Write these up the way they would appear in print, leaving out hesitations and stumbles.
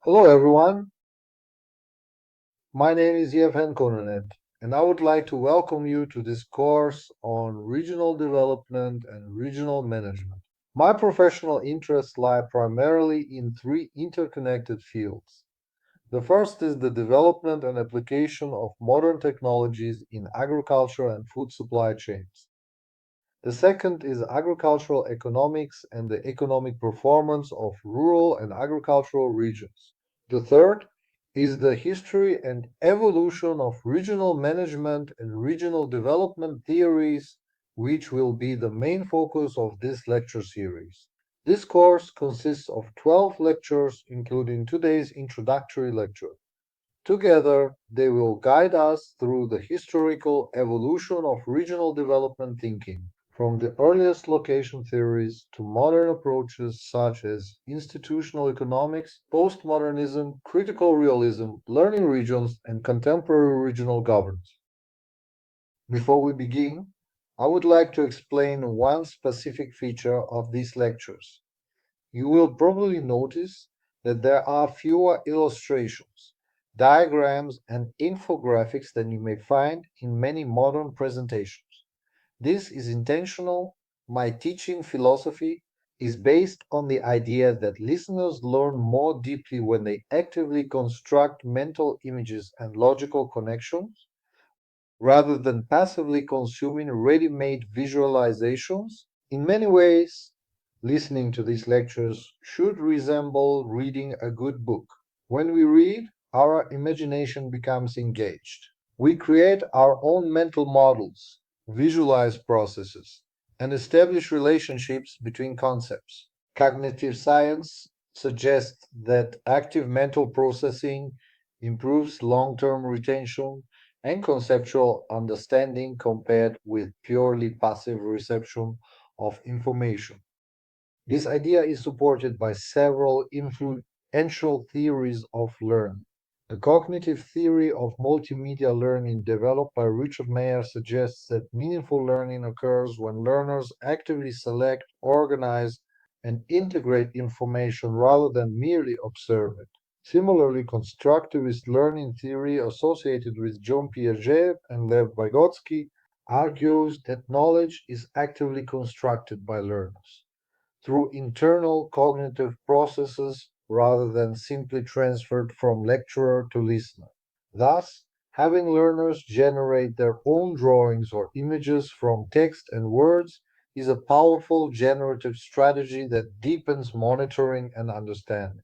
Hello everyone, my name is Yevhen Kononet, and I would like to welcome you to this course on regional development and regional management. My professional interests lie primarily in three interconnected fields. The first is the development and application of modern technologies in agriculture and food supply chains. The second is agricultural economics and the economic performance of rural and agricultural regions. The third is the history and evolution of regional management and regional development theories, which will be the main focus of this lecture series. This course consists of 12 lectures, including today's introductory lecture. Together, they will guide us through the historical evolution of regional development thinking, from the earliest location theories to modern approaches such as institutional economics, postmodernism, critical realism, learning regions, and contemporary regional governance. Before we begin, I would like to explain one specific feature of these lectures. You will probably notice that there are fewer illustrations, diagrams, and infographics than you may find in many modern presentations. This is intentional. My teaching philosophy is based on the idea that listeners learn more deeply when they actively construct mental images and logical connections rather than passively consuming ready made visualizations. In many ways, listening to these lectures should resemble reading a good book. When we read, our imagination becomes engaged. We create our own mental models, visualize processes, and establish relationships between concepts. Cognitive science suggests that active mental processing improves long term retention and conceptual understanding compared with purely passive reception of information. This idea is supported by several influential theories of learning. The cognitive theory of multimedia learning developed by Richard Mayer suggests that meaningful learning occurs when learners actively select, organize, and integrate information rather than merely observe it. Similarly, constructivist learning theory associated with John Piaget and Lev Vygotsky argues that knowledge is actively constructed by learners through internal cognitive processes rather than simply transferred from lecturer to listener. Thus, having learners generate their own drawings or images from text and words is a powerful generative strategy that deepens monitoring and understanding.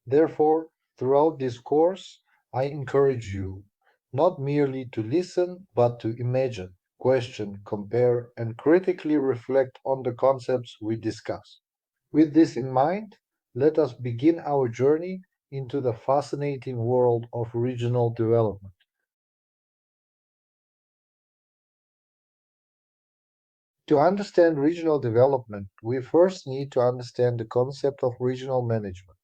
Therefore, throughout this course, I encourage you not merely to listen, but to imagine, question, compare, and critically reflect on the concepts we discuss. With this in mind, let us begin our journey into the fascinating world of regional development. To understand regional development, we first need to understand the concept of regional management.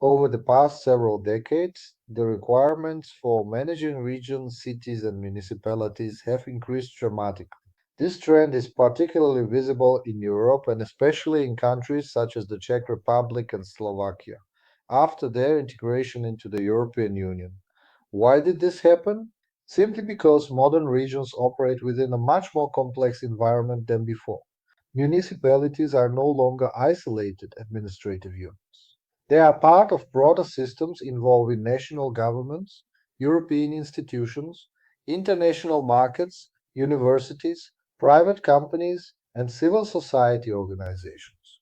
Over the past several decades, the requirements for managing regions, cities, and municipalities have increased dramatically. This trend is particularly visible in Europe and especially in countries such as the Czech Republic and Slovakia after their integration into the European Union. Why did this happen? Simply because modern regions operate within a much more complex environment than before. Municipalities are no longer isolated administrative units. They are part of broader systems involving national governments, European institutions, international markets, universities, private companies, and civil society organizations.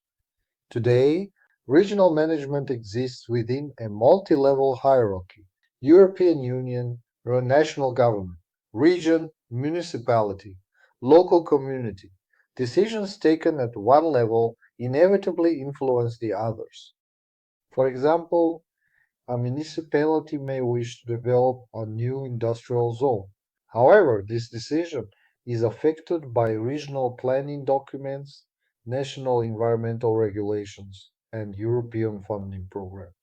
Today, regional management exists within a multi-level hierarchy: European Union, national government, region, municipality, local community. Decisions taken at one level inevitably influence the others. For example, a municipality may wish to develop a new industrial zone. However, this decision is affected by regional planning documents, national environmental regulations, and European funding programs.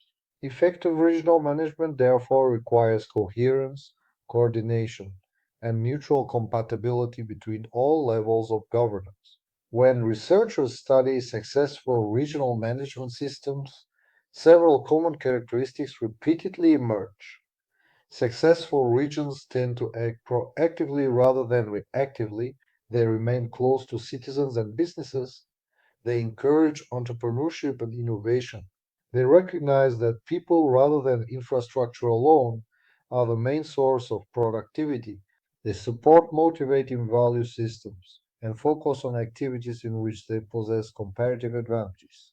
Effective regional management therefore requires coherence, coordination, and mutual compatibility between all levels of governance. When researchers study successful regional management systems, Several common characteristics repeatedly emerge. Successful regions tend to act proactively rather than reactively. They remain close to citizens and businesses. They encourage entrepreneurship and innovation. They recognize that people rather than infrastructure alone are the main source of productivity. They support motivating value systems and focus on activities in which they possess comparative advantages.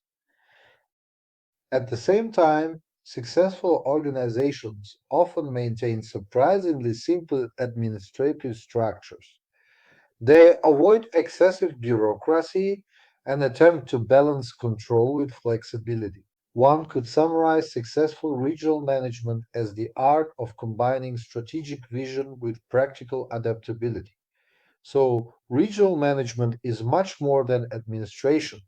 At the same time, successful organizations often maintain surprisingly simple administrative structures. They avoid excessive bureaucracy and attempt to balance control with flexibility. One could summarize successful regional management as the art of combining strategic vision with practical adaptability. So, regional management is much more than administration.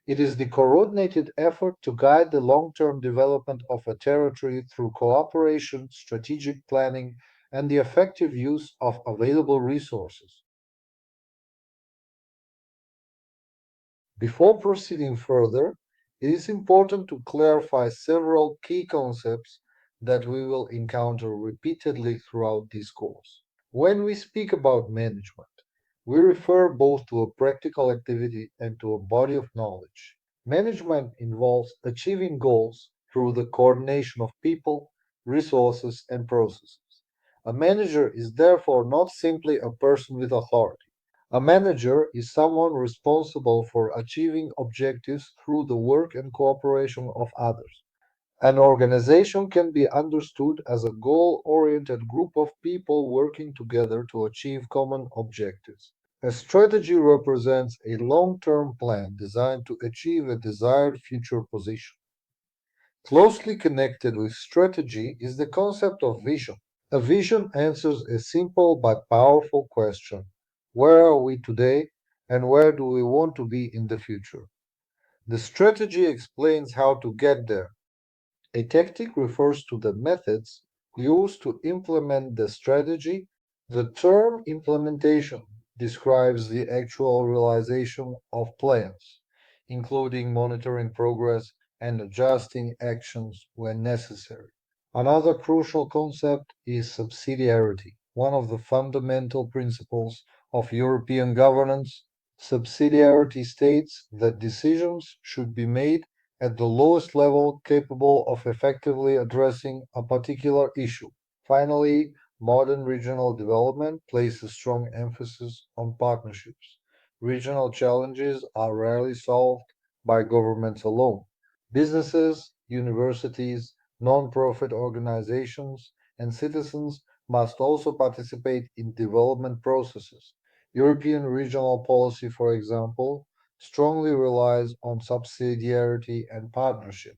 It is the coordinated effort to guide the long term development of a territory through cooperation, strategic planning, and the effective use of available resources. Before proceeding further, it is important to clarify several key concepts that we will encounter repeatedly throughout this course. When we speak about management, we refer both to a practical activity and to a body of knowledge. Management involves achieving goals through the coordination of people, resources, and processes. A manager is therefore not simply a person with authority. A manager is someone responsible for achieving objectives through the work and cooperation of others. An organization can be understood as a goal oriented group of people working together to achieve common objectives. A strategy represents a long term plan designed to achieve a desired future position. Closely connected with strategy is the concept of vision. A vision answers a simple but powerful question: where are we today and where do we want to be in the future? The strategy explains how to get there. A tactic refers to the methods used to implement the strategy. The term implementation describes the actual realization of plans, including monitoring progress and adjusting actions when necessary. Another crucial concept is subsidiarity, one of the fundamental principles of European governance. Subsidiarity states that decisions should be made at the lowest level capable of effectively addressing a particular issue. Finally, modern regional development places strong emphasis on partnerships. Regional challenges are rarely solved by governments alone. Businesses, universities, non-profit organizations, and citizens must also participate in development processes. European regional policy, for example, strongly relies on subsidiarity and partnership.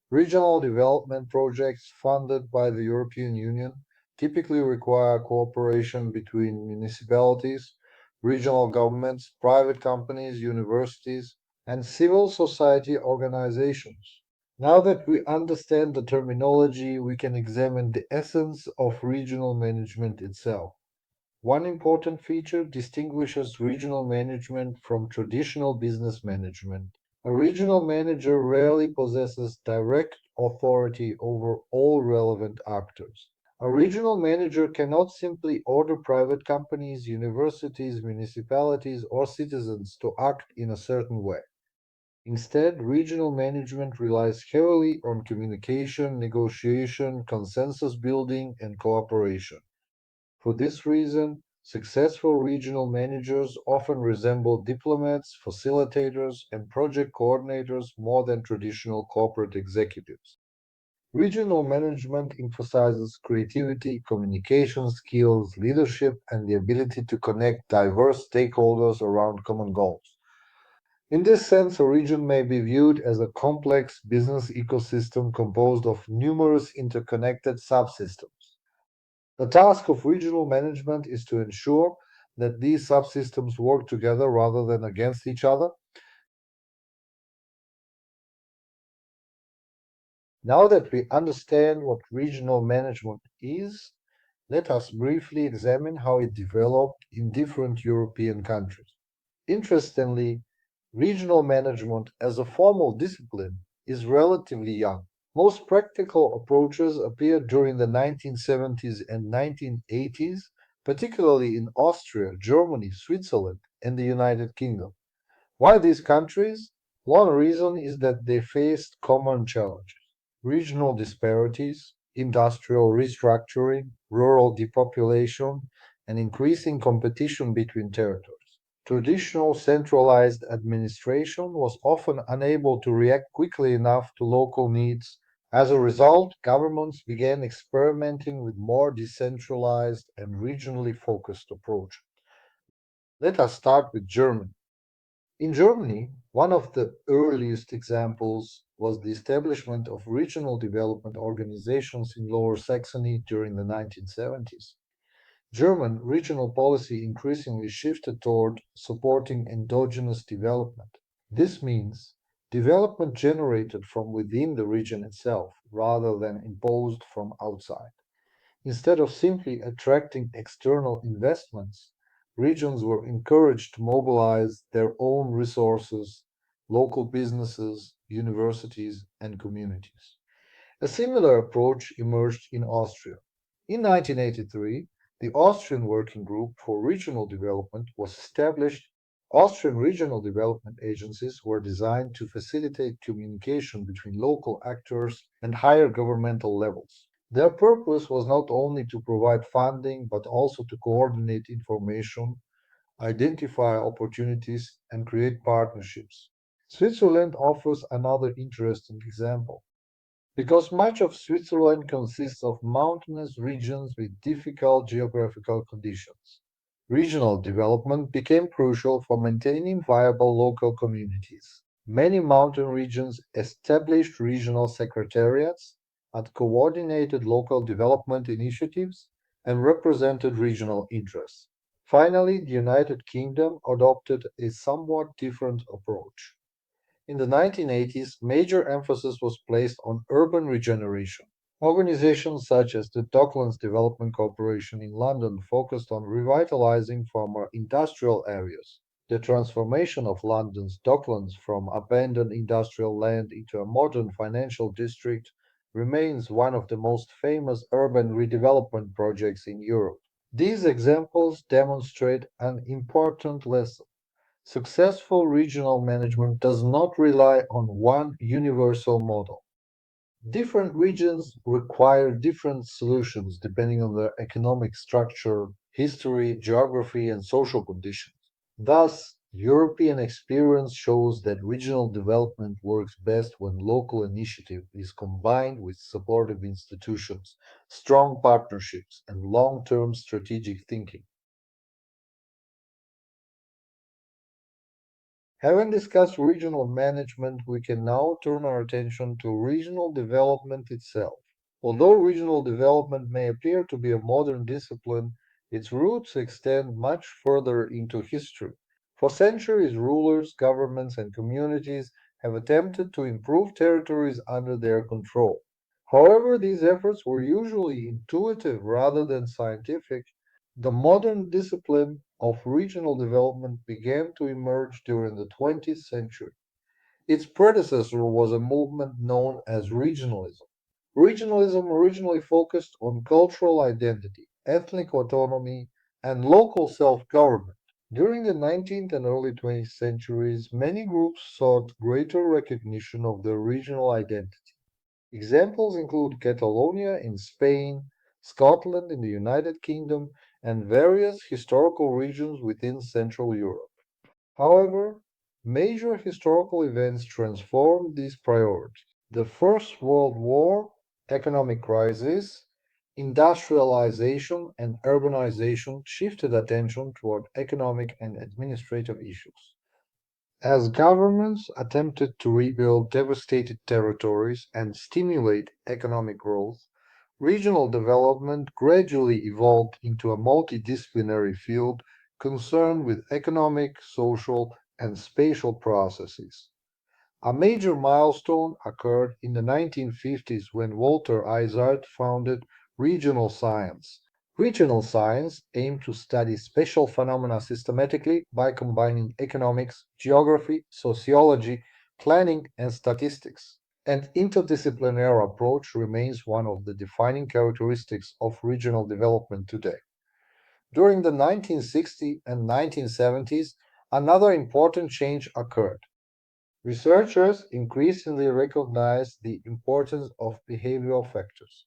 Regional development projects funded by the European Union typically require cooperation between municipalities, regional governments, private companies, universities, and civil society organizations. Now that we understand the terminology, we can examine the essence of regional management itself. One important feature distinguishes regional management from traditional business management. A regional manager rarely possesses direct authority over all relevant actors. A regional manager cannot simply order private companies, universities, municipalities, or citizens to act in a certain way. Instead, regional management relies heavily on communication, negotiation, consensus building, and cooperation. For this reason, successful regional managers often resemble diplomats, facilitators, and project coordinators more than traditional corporate executives. Regional management emphasizes creativity, communication skills, leadership, and the ability to connect diverse stakeholders around common goals. In this sense, a region may be viewed as a complex business ecosystem composed of numerous interconnected subsystems. The task of regional management is to ensure that these subsystems work together rather than against each other. Now that we understand what regional management is, let us briefly examine how it developed in different European countries. Interestingly, regional management as a formal discipline is relatively young. Most practical approaches appeared during the 1970s and 1980s, particularly in Austria, Germany, Switzerland, and the United Kingdom. Why these countries? One reason is that they faced common challenges: regional disparities, industrial restructuring, rural depopulation, and increasing competition between territories. Traditional centralized administration was often unable to react quickly enough to local needs. As a result, governments began experimenting with more decentralized and regionally focused approaches. Let us start with Germany. In Germany, one of the earliest examples was the establishment of regional development organizations in Lower Saxony during the 1970s. German regional policy increasingly shifted toward supporting endogenous development. This means development generated from within the region itself rather than imposed from outside. Instead of simply attracting external investments, regions were encouraged to mobilize their own resources, local businesses, universities, and communities. A similar approach emerged in Austria. In 1983, the Austrian Working Group for Regional Development was established. Austrian regional development agencies were designed to facilitate communication between local actors and higher governmental levels. Their purpose was not only to provide funding, but also to coordinate information, identify opportunities, and create partnerships. Switzerland offers another interesting example. Because much of Switzerland consists of mountainous regions with difficult geographical conditions, regional development became crucial for maintaining viable local communities. Many mountain regions established regional secretariats that coordinated local development initiatives and represented regional interests. Finally, the United Kingdom adopted a somewhat different approach. In the 1980s, major emphasis was placed on urban regeneration. Organizations such as the Docklands Development Corporation in London focused on revitalizing former industrial areas. The transformation of London's Docklands from abandoned industrial land into a modern financial district remains one of the most famous urban redevelopment projects in Europe. These examples demonstrate an important lesson. Successful regional management does not rely on one universal model. Different regions require different solutions depending on their economic structure, history, geography, and social conditions. Thus, European experience shows that regional development works best when local initiative is combined with supportive institutions, strong partnerships, and long term strategic thinking. Having discussed regional management, we can now turn our attention to regional development itself. Although regional development may appear to be a modern discipline, its roots extend much further into history. For centuries, rulers, governments, and communities have attempted to improve territories under their control. However, these efforts were usually intuitive rather than scientific. The modern discipline of regional development began to emerge during the 20th century. Its predecessor was a movement known as regionalism. Regionalism originally focused on cultural identity, ethnic autonomy, and local self government. During the 19th and early 20th centuries, many groups sought greater recognition of their regional identity. Examples include Catalonia in Spain, Scotland in the United Kingdom, and various historical regions within Central Europe. However, major historical events transformed these priorities. The First World War, economic crisis, industrialization, and urbanization shifted attention toward economic and administrative issues. As governments attempted to rebuild devastated territories and stimulate economic growth, regional development gradually evolved into a multidisciplinary field concerned with economic, social, and spatial processes. A major milestone occurred in the 1950s when Walter Izard founded regional science. Regional science aimed to study spatial phenomena systematically by combining economics, geography, sociology, planning, and statistics. And interdisciplinary approach remains one of the defining characteristics of regional development today. During the 1960s and 1970s, another important change occurred. Researchers increasingly recognized the importance of behavioral factors.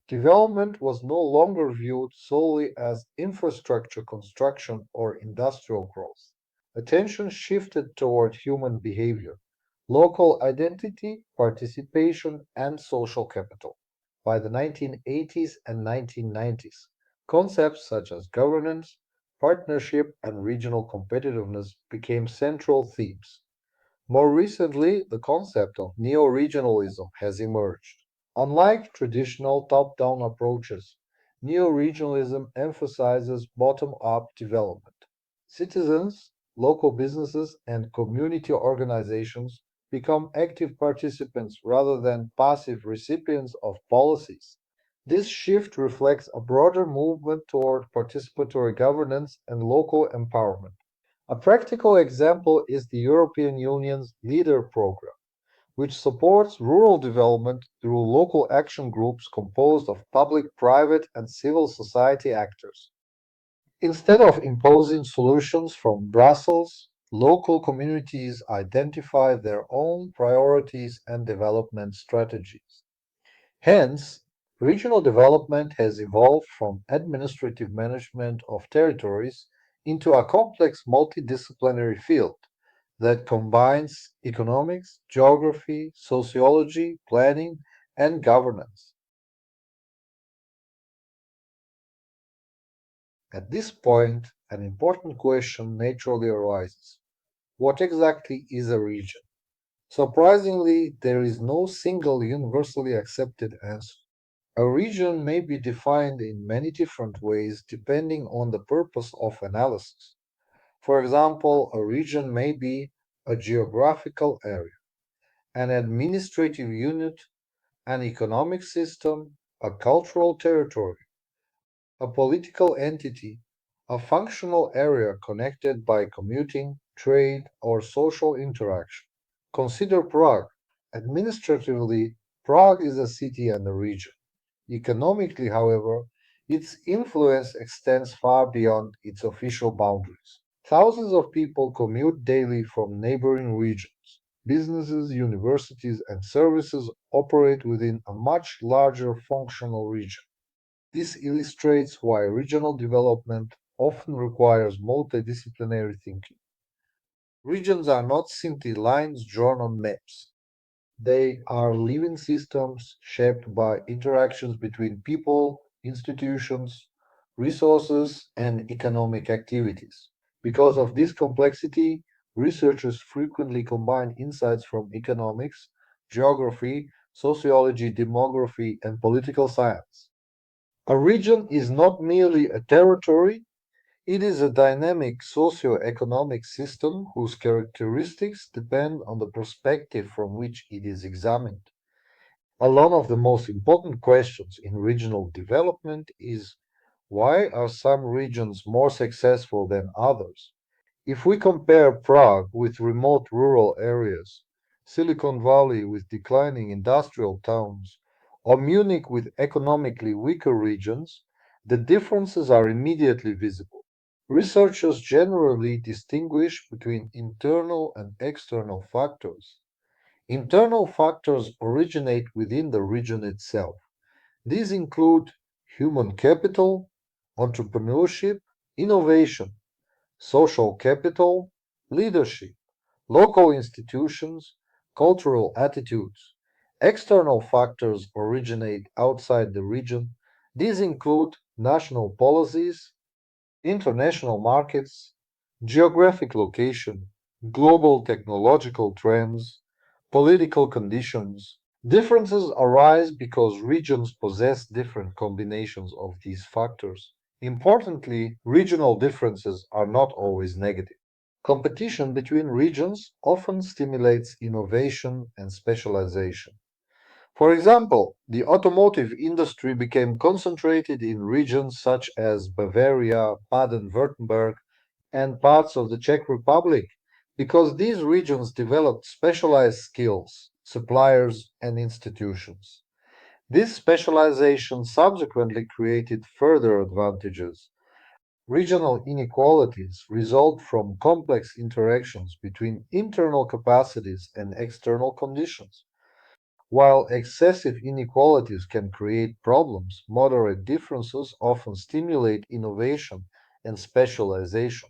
Development was no longer viewed solely as infrastructure construction or industrial growth. Attention shifted toward human behavior, local identity, participation, and social capital. By the 1980s and 1990s, concepts such as governance, partnership, and regional competitiveness became central themes. More recently, the concept of neo-regionalism has emerged. Unlike traditional top-down approaches, neo-regionalism emphasizes bottom-up development. Citizens, local businesses, and community organizations become active participants rather than passive recipients of policies. This shift reflects a broader movement toward participatory governance and local empowerment. A practical example is the European Union's LEADER program, which supports rural development through local action groups composed of public, private, and civil society actors. Instead of imposing solutions from Brussels, local communities identify their own priorities and development strategies. Hence, regional development has evolved from administrative management of territories into a complex multidisciplinary field that combines economics, geography, sociology, planning, and governance. At this point, an important question naturally arises. What exactly is a region? Surprisingly, there is no single universally accepted answer. A region may be defined in many different ways depending on the purpose of analysis. For example, a region may be a geographical area, an administrative unit, an economic system, a cultural territory, a political entity, a functional area connected by commuting, trade, or social interaction. Consider Prague. Administratively, Prague is a city and a region. Economically, however, its influence extends far beyond its official boundaries. Thousands of people commute daily from neighboring regions. Businesses, universities, and services operate within a much larger functional region. This illustrates why regional development often requires multidisciplinary thinking. Regions are not simply lines drawn on maps. They are living systems shaped by interactions between people, institutions, resources, and economic activities. Because of this complexity, researchers frequently combine insights from economics, geography, sociology, demography, and political science. A region is not merely a territory, it is a dynamic socio-economic system whose characteristics depend on the perspective from which it is examined. One of the most important questions in regional development is why are some regions more successful than others? If we compare Prague with remote rural areas, Silicon Valley with declining industrial towns, or Munich with economically weaker regions, the differences are immediately visible. Researchers generally distinguish between internal and external factors. Internal factors originate within the region itself. These include human capital, entrepreneurship, innovation, social capital, leadership, local institutions, cultural attitudes. External factors originate outside the region. These include national policies, international markets, geographic location, global technological trends, political conditions. Differences arise because regions possess different combinations of these factors. Importantly, regional differences are not always negative. Competition between regions often stimulates innovation and specialization. For example, the automotive industry became concentrated in regions such as Bavaria, Baden-Württemberg, and parts of the Czech Republic because these regions developed specialized skills, suppliers, and institutions. This specialization subsequently created further advantages. Regional inequalities result from complex interactions between internal capacities and external conditions. While excessive inequalities can create problems, moderate differences often stimulate innovation and specialization.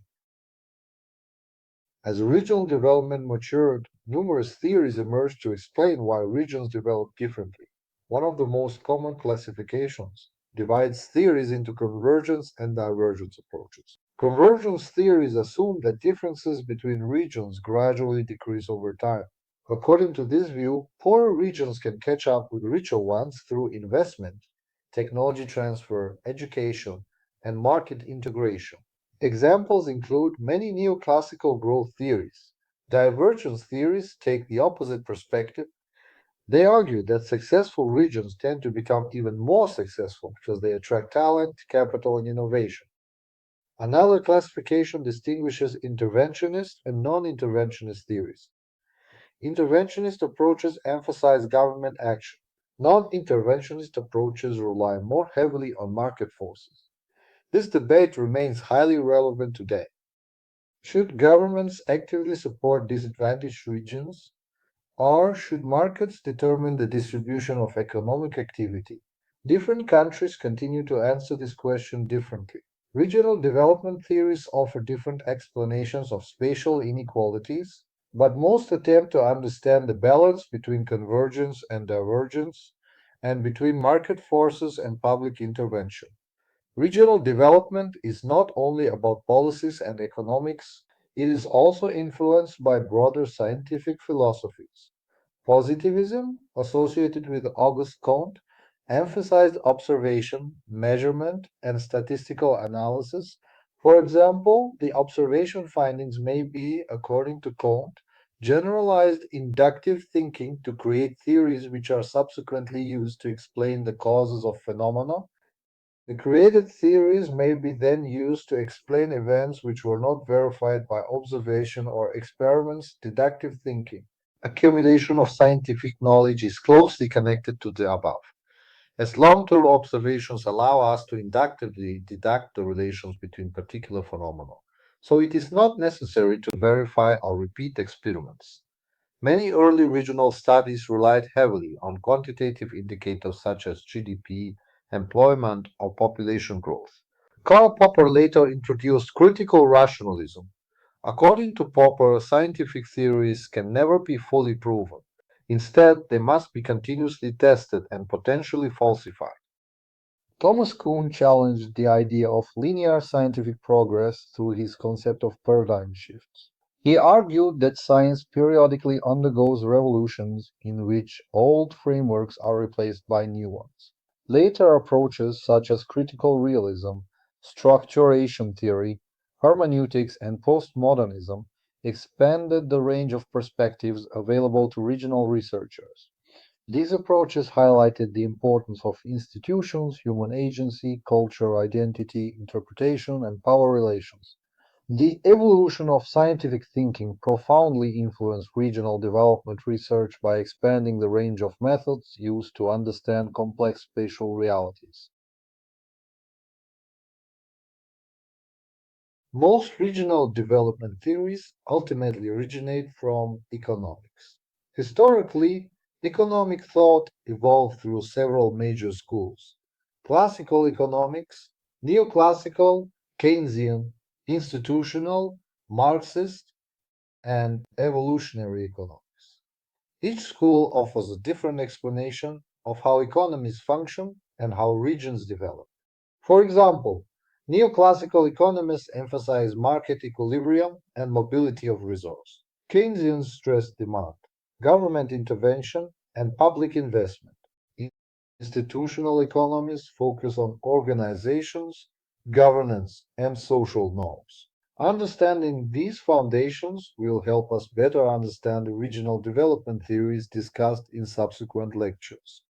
As regional development matured, numerous theories emerged to explain why regions develop differently. One of the most common classifications divides theories into convergence and divergence approaches. Convergence theories assume that differences between regions gradually decrease over time. According to this view, poorer regions can catch up with richer ones through investment, technology transfer, education, and market integration. Examples include many neoclassical growth theories. Divergence theories take the opposite perspective. They argue that successful regions tend to become even more successful because they attract talent, capital, and innovation. Another classification distinguishes interventionist and non interventionist theories. Interventionist approaches emphasize government action. Non interventionist approaches rely more heavily on market forces. This debate remains highly relevant today. Should governments actively support disadvantaged regions, or should markets determine the distribution of economic activity? Different countries continue to answer this question differently. Regional development theories offer different explanations of spatial inequalities, but most attempt to understand the balance between convergence and divergence, and between market forces and public intervention. Regional development is not only about policies and economics, it is also influenced by broader scientific philosophies. Positivism, associated with Auguste Comte, emphasized observation, measurement, and statistical analysis. For example, the observation findings may be, according to Comte, generalized inductive thinking to create theories which are subsequently used to explain the causes of phenomena. The created theories may be then used to explain events which were not verified by observation or experiments. Deductive thinking. Accumulation of scientific knowledge is closely connected to the above, as long-term observations allow us to inductively deduct the relations between particular phenomena. So it is not necessary to verify or repeat experiments. Many early regional studies relied heavily on quantitative indicators such as GDP, employment, or population growth. Karl Popper later introduced critical rationalism. According to Popper, scientific theories can never be fully proven. Instead, they must be continuously tested and potentially falsified. Thomas Kuhn challenged the idea of linear scientific progress through his concept of paradigm shifts. He argued that science periodically undergoes revolutions in which old frameworks are replaced by new ones. Later approaches such as critical realism, structuration theory, hermeneutics, and postmodernism expanded the range of perspectives available to regional researchers. These approaches highlighted the importance of institutions, human agency, culture, identity, interpretation, and power relations. The evolution of scientific thinking profoundly influenced regional development research by expanding the range of methods used to understand complex spatial realities. Most regional development theories ultimately originate from economics. Historically, economic thought evolved through several major schools: classical economics, neoclassical, Keynesian, institutional, Marxist, and evolutionary economics. Each school offers a different explanation of how economies function and how regions develop. For example, neoclassical economists emphasize market equilibrium and mobility of resource. Keynesians stress demand, government intervention, and public investment. Institutional economists focus on organizations, governance, and social norms. Understanding these foundations will help us better understand the regional development theories discussed in subsequent lectures.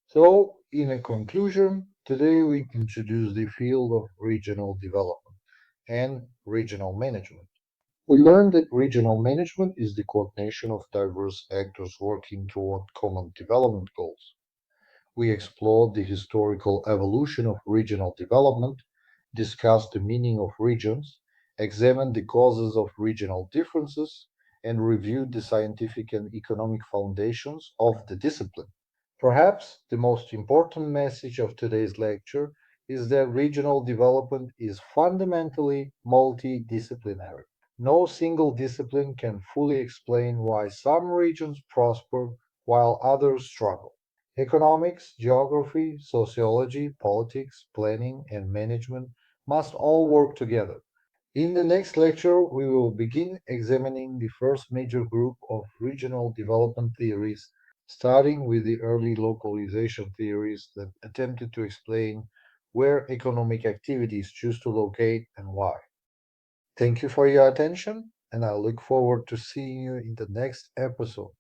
So, in a conclusion, today we introduce the field of regional development and regional management. We learned that regional management is the coordination of diverse actors working toward common development goals. We explored the historical evolution of regional development, discussed the meaning of regions, examined the causes of regional differences, and reviewed the scientific and economic foundations of the discipline. Perhaps the most important message of today's lecture is that regional development is fundamentally multidisciplinary. No single discipline can fully explain why some regions prosper while others struggle. Economics, geography, sociology, politics, planning, and management must all work together. In the next lecture, we will begin examining the first major group of regional development theories, starting with the early localization theories that attempted to explain where economic activities choose to locate and why. Thank you for your attention, and I look forward to seeing you in the next episode.